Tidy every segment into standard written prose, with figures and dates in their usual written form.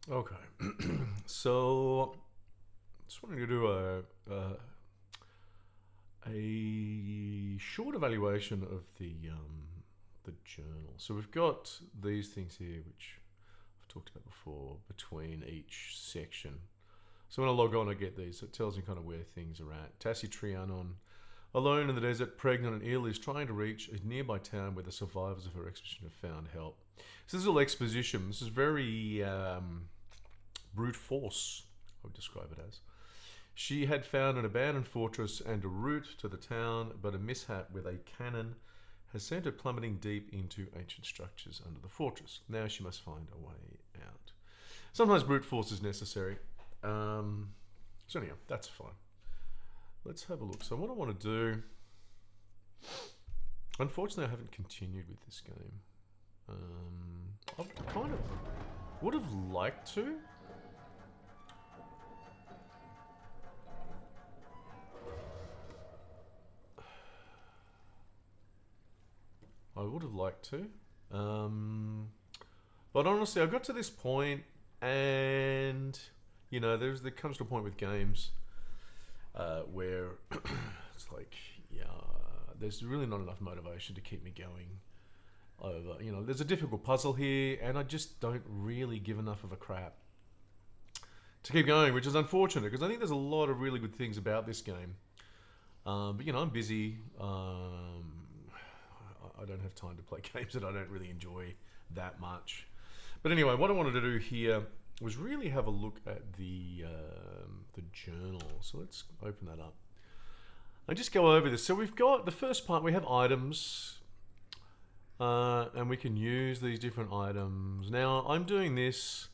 Okay. So, just wanted to do a short evaluation of the journal. So we've got these things here, which I've talked about before, between each section. So when I log on, I get these. So it tells me kind of where things are at. Tassie Trianon, alone in the desert, pregnant and ill, is trying to reach a nearby town where the survivors of her expedition have found help. So this is all exposition. This is very brute force, I would describe it as. She had found an abandoned fortress and a route to the town, but a mishap with a cannon has sent her plummeting deep into ancient structures under the fortress. Now she must find a way out. Sometimes brute force is necessary. So anyhow, that's fine. Let's have a look. So what I want to do... Unfortunately, I haven't continued with this game. I kind of would have liked to. I would have liked to. But honestly, I got to this point and, you know, there comes to a point with games where it's like, yeah, there's really not enough motivation to keep me going over. You know, there's a difficult puzzle here and I just don't really give enough of a crap to keep going, which is unfortunate because I think there's a lot of really good things about this game. But, you know, I'm busy. I don't have time to play games that I don't really enjoy that much. But anyway, what I wanted to do here was really have a look at the journal. So let's open that up. I just go over this. So we've got the first part. We have items, and we can use these different items. Now I'm doing this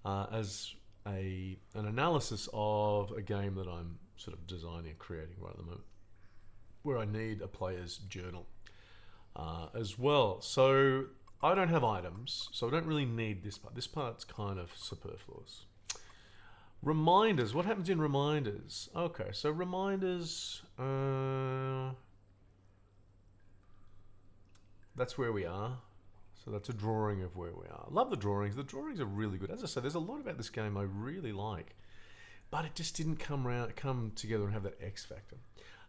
as an analysis of a game that I'm sort of designing and creating right at the moment, where I need a player's journal. As well. So I don't have items, so I don't really need this part. This part's kind of superfluous. Reminders. What happens in reminders? Okay, so reminders. That's where we are. So that's a drawing of where we are. Love the drawings. The drawings are really good. As I said, there's a lot about this game I really like, but it just didn't come together and have that X factor.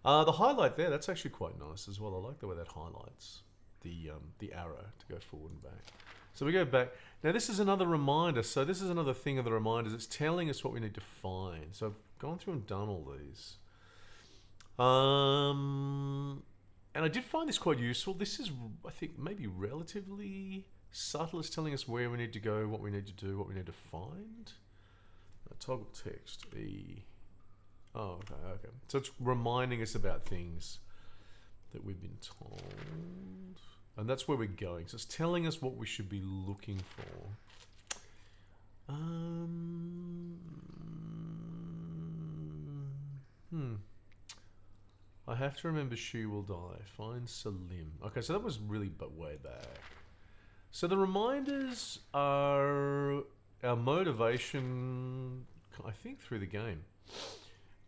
The highlight there, that's actually quite nice as well. I like the way that highlights the arrow to go forward and back. So we go back. Now this is another reminder. So this is another thing of the reminders. It's telling us what we need to find. So I've gone through and done all these. And I did find this quite useful. This is, I think, maybe relatively subtle. It's telling us where we need to go, what we need to do, what we need to find. Toggle text, E. Oh, okay. So it's reminding us about things that we've been told. And that's where we're going. So it's telling us what we should be looking for. I have to remember she will die. Find Salim. Okay, so that was really way back. So the reminders are our motivation, I think, through the game.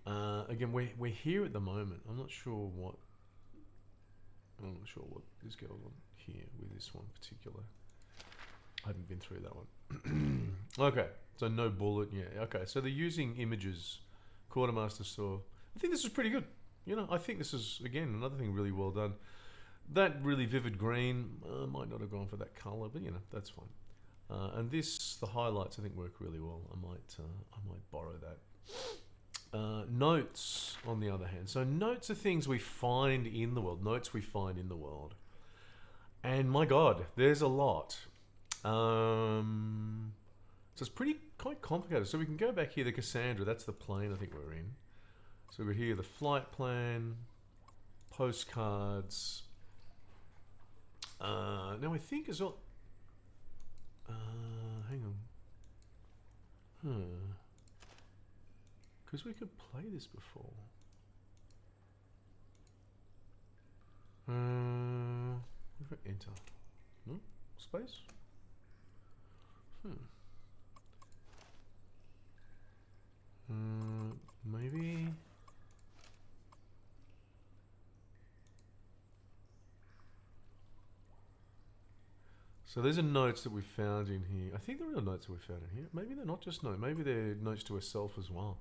Again, we're here at the moment. I'm not sure what is going on here with this one particular. I haven't been through that one. Okay, so no bullet. Yeah. Okay, so they're using images. Quartermaster saw. I think this is pretty good. You know, I think this is again another thing really well done. That really vivid green might not have gone for that color, but you know that's fine. And this, the highlights, I think work really well. I might borrow that. Notes, on the other hand. So notes are things we find in the world. Notes we find in the world. And my God, there's a lot. So it's quite complicated. So we can go back here, the Cassandra. That's the plane I think we're in. So we're here, the flight plan, postcards. Now I think as well. Hang on. Because we could play this before. We've got enter. No? Space? Maybe. So these are notes that we found in here. I think they're real notes that we found in here. Maybe they're not just notes. Maybe they're notes to herself as well.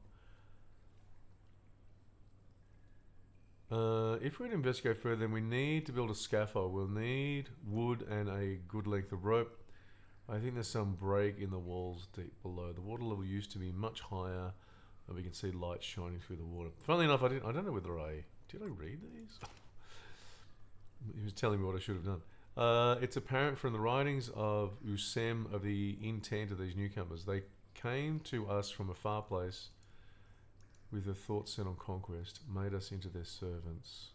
If we're to investigate further, then we need to build a scaffold. We'll need wood and a good length of rope. I think there's some break in the walls deep below. The water level used to be much higher, and we can see light shining through the water. Funnily enough, I don't know whether did I read these? He was telling me what I should have done. It's apparent from the writings of Usem of the intent of these newcomers. They came to us from a far place with their thoughts set on conquest, made us into their servants.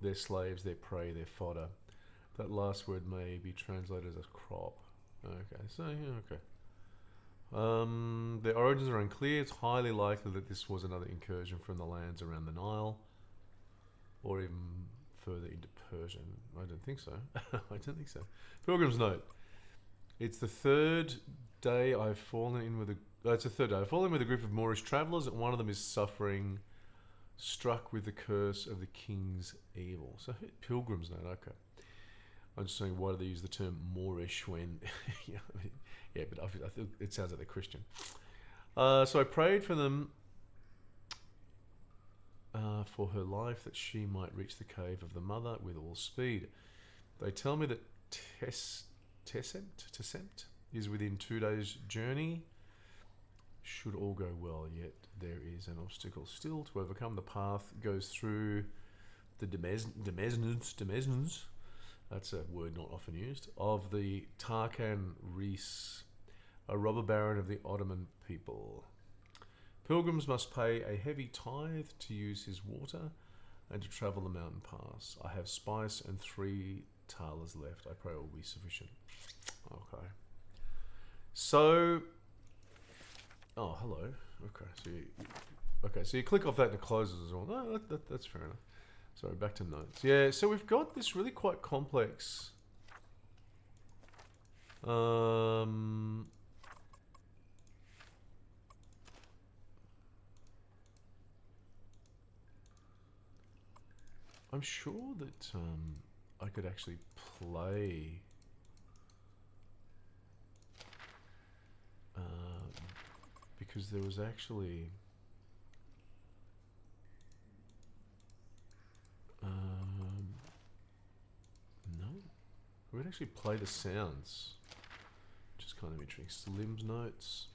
Their slaves, their prey, their fodder. That last word may be translated as crop. Okay, so yeah, okay. Their origins are unclear. It's highly likely that this was another incursion from the lands around the Nile, or even further into Persian. I don't think so. I don't think so. Pilgrim's note. It's the third day I've fallen in with it's the third day. I've fallen in with a group of Moorish travellers, and one of them is suffering, struck with the curse of the king's evil. So pilgrim's note. Okay. I'm just saying, why do they use the term Moorish when? Yeah, but I think it sounds like they're Christian. So I prayed for them, for her life, that she might reach the cave of the mother with all speed. They tell me that Tessemt is within 2 days' journey. Should all go well, yet there is an obstacle still to overcome. The path goes through the Demesnes. That's a word not often used. Of the Tarkan Reis, a robber baron of the Ottoman people. Pilgrims must pay a heavy tithe to use his water and to travel the mountain pass. I have spice and 3 thalers left. I pray it will be sufficient. Okay. So, oh, hello. Okay, so you click off that and it closes as well. No, that's fair enough. Sorry, back to notes. Yeah, so we've got this really quite complex I'm sure that I could actually play because there was actually no, we would actually play the sounds, which is kind of interesting. Slim's notes,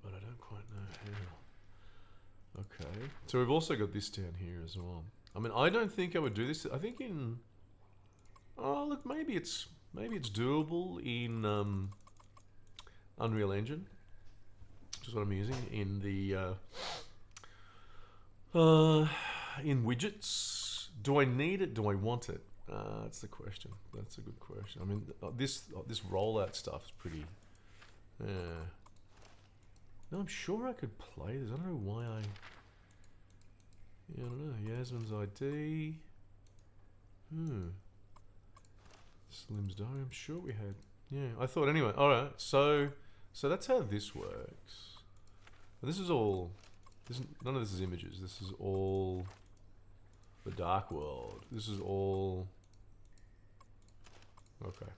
but I don't quite know how. Okay, so we've also got this down here as well. I mean, I don't think I would do this. I think in, oh look, maybe it's doable in Unreal Engine, which is what I'm using in the in widgets. Do I need it? Do I want it? That's the question. That's a good question. I mean, this rollout stuff is pretty. No, I'm sure I could play this. I don't know why I. Yeah, I don't know. Yasmin's ID. Slim's diary. I'm sure we had. Yeah, I thought anyway. All right. So that's how this works. This is all. None of this is images. This is all the dark world. This is all. Okay.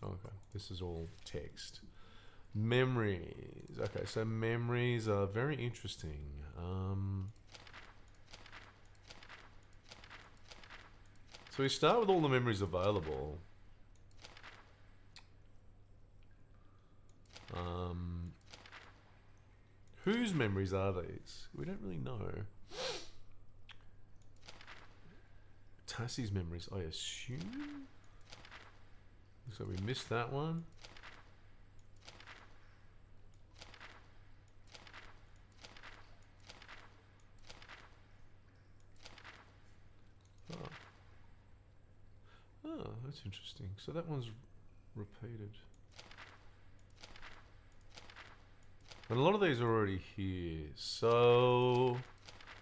Okay. This is all text. Memories. Okay, so memories are very interesting. So we start with all the memories available. Whose memories are these? We don't really know. Tassie's memories, I assume? So we missed that one. Oh, that's interesting. So that one's repeated. And a lot of these are already here. So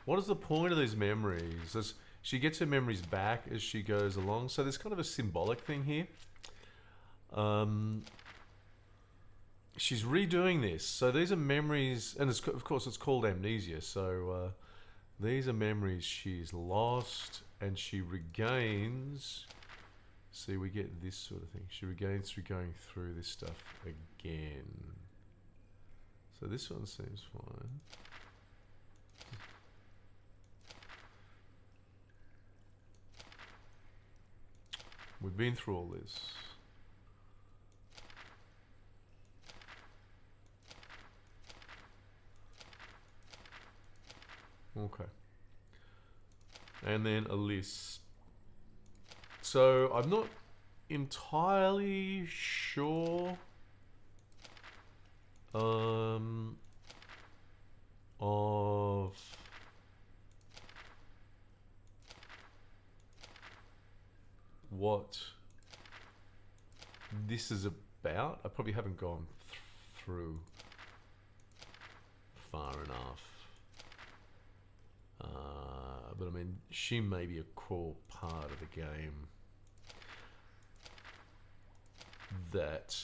what is the point of these memories? She gets her memories back as she goes along. So there's kind of a symbolic thing here. She's redoing this. So these are memories, and of course it's called amnesia. So These are memories she's lost, and she regains. See, we get this sort of thing. She regains through going through this stuff again. So this one seems fine. We've been through all this. Okay. And then a list. So I'm not entirely sure of what this is about. I probably haven't gone through far enough. But I mean, she may be a core part of the game that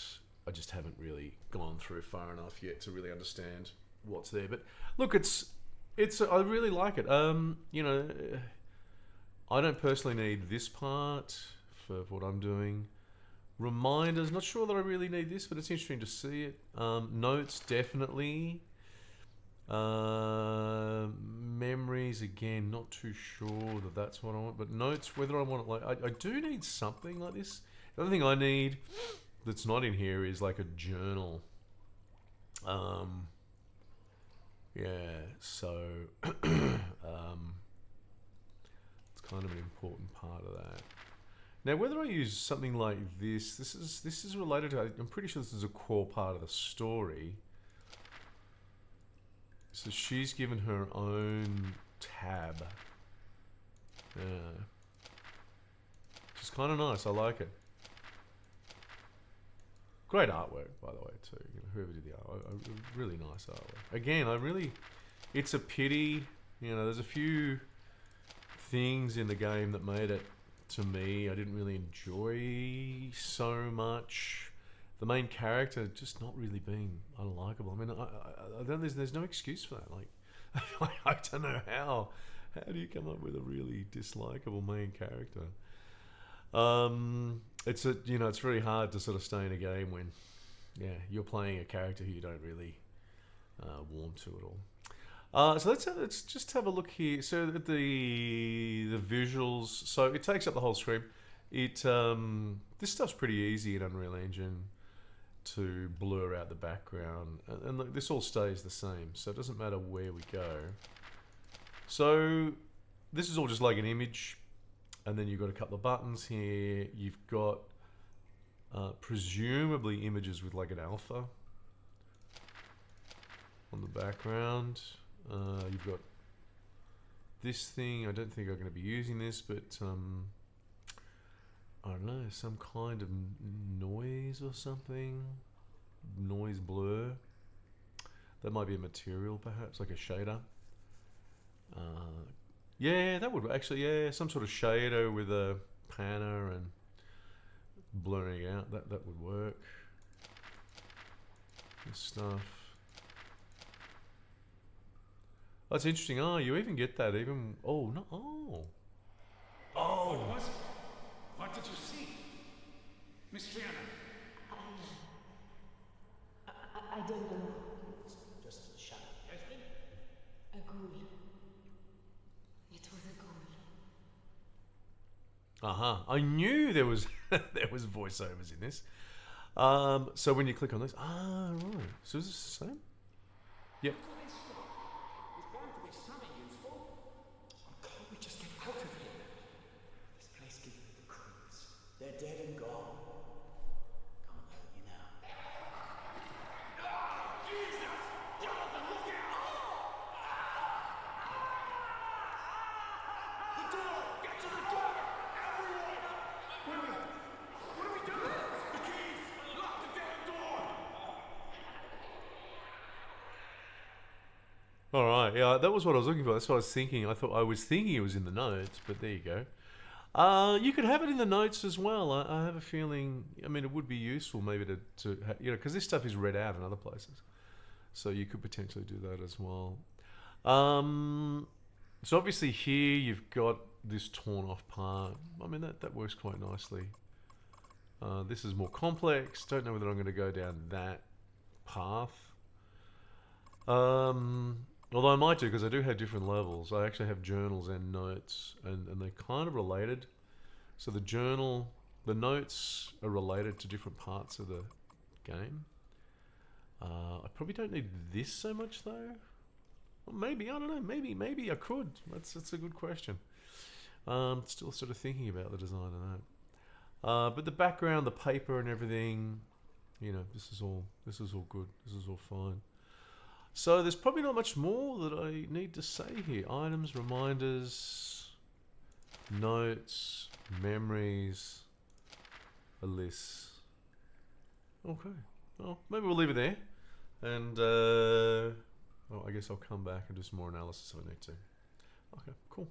I just haven't really gone through far enough yet to really understand what's there. But look, it's I really like it. You know, I don't personally need this part for what I'm doing. Reminders, not sure that I really need this, but it's interesting to see it. Notes, definitely. Memories, again, not too sure that that's what I want, but notes, whether I want it, like, I do need something like this. The other thing I need that's not in here is like a journal. Yeah, so it's kind of an important part of that. Now, whether I use something like this is related to, I'm pretty sure this is a core part of the story. So she's given her own tab. Yeah. Which is kind of nice. I like it. Great artwork, by the way, too. You know, whoever did the art, really nice artwork. Again, it's a pity. You know, there's a few things in the game that made it, to me, I didn't really enjoy so much. The main character just not really being unlikable. I mean, I don't, there's no excuse for that. Like, I don't know how do you come up with a really dislikable main character? It's it's very hard to sort of stay in a game when, yeah, you're playing a character who you don't really warm to at all. So let's just have a look here. So at the visuals, so it takes up the whole screen. This stuff's pretty easy in Unreal Engine to blur out the background, and look, this all stays the same, so it doesn't matter where we go. So this is all just like an image, and then you've got a couple of buttons here. You've got presumably images with like an alpha on the background. You've got this thing. I don't think I'm going to be using this, but I don't know, some kind of noise or something. Noise blur. That might be a material, perhaps, like a shader. Yeah, that would actually, yeah, some sort of shader with a panner and blurring out. That would work. This stuff. That's interesting. Oh, you even get that even. Oh, no. Oh. Oh. What was it? What did you see? Miss Triana? I don't know. Just a shadow. Yasmin? A ghoul. It was a ghoul. I knew there was there was voiceovers in this. So when you click on this, right. So is this the same? Yep. There's bound to be something useful. Can't we just get out of here? This place gives me the creeps. They're dead and gone. Can't hurt you now. Jesus! Jonathan, look out! The door! Get to the door! Everyone! What do we do? The keys! Lock the damn door! All right. Yeah, that was what I was looking for. That's what I was thinking. I was thinking it was in the notes, but there you go. You could have it in the notes as well. I have a feeling. I mean, it would be useful maybe to because this stuff is read out in other places, so you could potentially do that as well. So obviously here you've got this torn off part. I mean, that works quite nicely. This is more complex. Don't know whether I'm going to go down that path. Although I might do, because I do have different levels. I actually have journals and notes, and they're kind of related. So the notes are related to different parts of the game. I probably don't need this so much though. Well, maybe, I don't know, maybe I could. That's a good question. Still sort of thinking about the design of that. But the background, the paper and everything, you know, this is all good. This is all fine. So there's probably not much more that I need to say here. Items, reminders, notes, memories, a list. Okay. Well, maybe we'll leave it there. And, well, I guess I'll come back and do some more analysis if I need to. Okay, cool.